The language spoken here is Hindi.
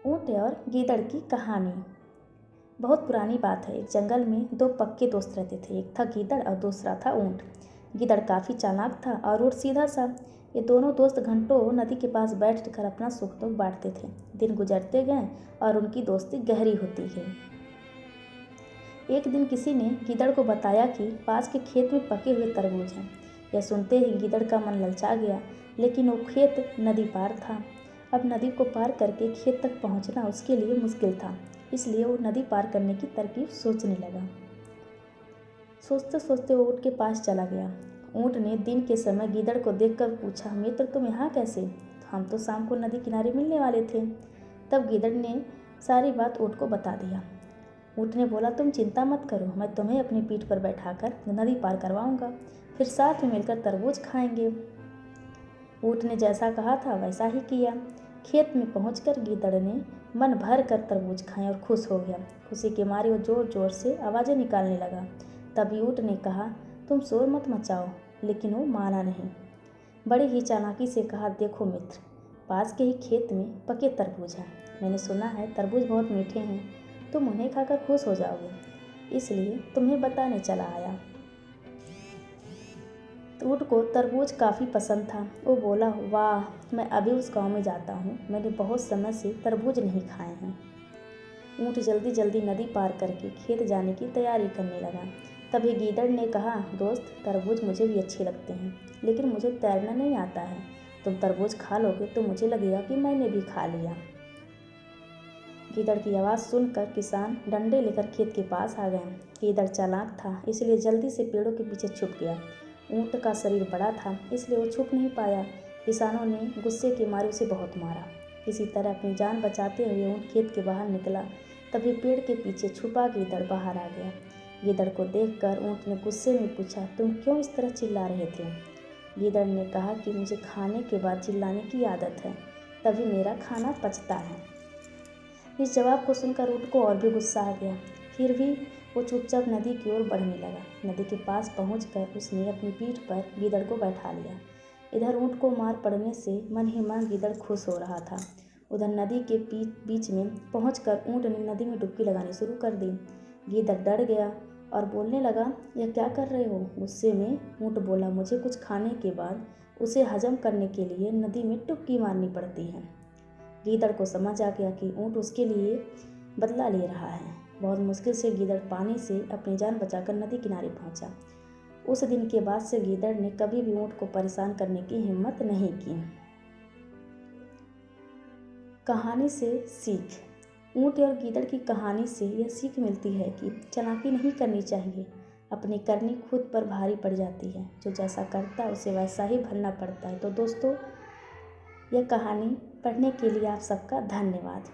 ऊँट और गीदड़ की कहानी। बहुत पुरानी बात है। एक जंगल में दो पक्के दोस्त रहते थे। एक था गीदड़ और दूसरा था ऊँट। गीदड़ काफ़ी चालाक था और ऊँट सीधा सा। ये दोनों दोस्त घंटों नदी के पास बैठकर अपना सुख दुख बांटते थे। दिन गुजरते गए और उनकी दोस्ती गहरी होती गई। एक दिन किसी ने गीदड़ को बताया कि पास के खेत में पके हुए तरबूज हैं। यह सुनते ही गीदड़ का मन ललचा गया, लेकिन वो खेत नदी पार था। अब नदी को पार करके खेत तक पहुंचना उसके लिए मुश्किल था, इसलिए वो नदी पार करने की तरकीब सोचने लगा। सोचते सोचते वो ऊँट के पास चला गया। ऊँट ने दिन के समय गीदड़ को देखकर पूछा, मित्र तुम यहाँ कैसे? तो हम तो शाम को नदी किनारे मिलने वाले थे। तब गीदड़ ने सारी बात ऊँट को बता दिया। ऊँट ने बोला, तुम चिंता मत करो, मैं तुम्हें अपनी पीठ पर बैठाकर नदी पार करवाऊंगा, फिर साथ में मिलकर तरबूज खाएंगे। ऊँट ने जैसा कहा था वैसा ही किया। खेत में पहुंचकर गीदड़ ने मन भर कर तरबूज खाए और खुश हो गया। खुशी के मारे वो जोर जोर से आवाज़ें निकालने लगा। तभी ऊँट ने कहा, तुम शोर मत मचाओ, लेकिन वो माना नहीं। बड़ी ही चालाकी से कहा, देखो मित्र, पास के ही खेत में पके तरबूज हैं। मैंने सुना है तरबूज बहुत मीठे हैं, तुम उन्हें खाकर खुश हो जाओगे, इसलिए तुम्हें बताने चला आया। ऊँट को तरबूज काफ़ी पसंद था। वो बोला, वाह, मैं अभी उस गांव में जाता हूँ, मैंने बहुत समय से तरबूज नहीं खाए हैं। ऊँट जल्दी जल्दी नदी पार करके खेत जाने की तैयारी करने लगा। तभी गीदड़ ने कहा, दोस्त, तरबूज मुझे भी अच्छे लगते हैं, लेकिन मुझे तैरना नहीं आता है। तुम तरबूज खा लोगे तो मुझे लगेगा कि मैंने भी खा लिया। गीदड़ की आवाज़ सुनकर किसान डंडे लेकर खेत के पास आ गए। गीदड़ चालाक था, इसलिए जल्दी से पेड़ों के पीछे छुप गया। ऊँट का शरीर बड़ा था, इसलिए वो छुप नहीं पाया। किसानों ने गुस्से के मारे उसे बहुत मारा। किसी तरह अपनी जान बचाते हुए ऊँट खेत के बाहर निकला। तभी पेड़ के पीछे छुपा गीदड़ बाहर आ गया। गीदड़ को देखकर ऊँट ने गुस्से में पूछा, तुम क्यों इस तरह चिल्ला रहे थे? गीदड़ ने कहा कि मुझे खाने के बाद चिल्लाने की आदत है, तभी मेरा खाना पचता है। इस जवाब को सुनकर ऊँट को और भी गुस्सा आ गया। फिर भी वो चुपचाप नदी की ओर बढ़ने लगा। नदी के पास पहुंचकर उसने अपनी पीठ पर गीदड़ को बैठा लिया। इधर ऊँट को मार पड़ने से मन ही मन गीदड़ खुश हो रहा था। उधर नदी के बीच में पहुंचकर ऊँट ने नदी में डुबकी लगानी शुरू कर दी। गीदड़ डर गया और बोलने लगा, यह क्या कर रहे हो? गुस्से में ऊँट बोला, मुझे कुछ खाने के बाद उसे हजम करने के लिए नदी में डुबकी मारनी पड़ती है। गीदड़ को समझ आ गया कि ऊँट उसके लिए बदला ले रहा है। बहुत मुश्किल से गीदड़ पानी से अपनी जान बचाकर नदी किनारे पहुंचा। उस दिन के बाद से गीदड़ ने कभी भी ऊँट को परेशान करने की हिम्मत नहीं की। कहानी से सीख। ऊँट और गीदड़ की कहानी से यह सीख मिलती है कि चालाकी नहीं करनी चाहिए। अपनी करनी खुद पर भारी पड़ जाती है। जो जैसा करता है उसे वैसा ही भरना पड़ता है। तो दोस्तों, यह कहानी पढ़ने के लिए आप सबका धन्यवाद।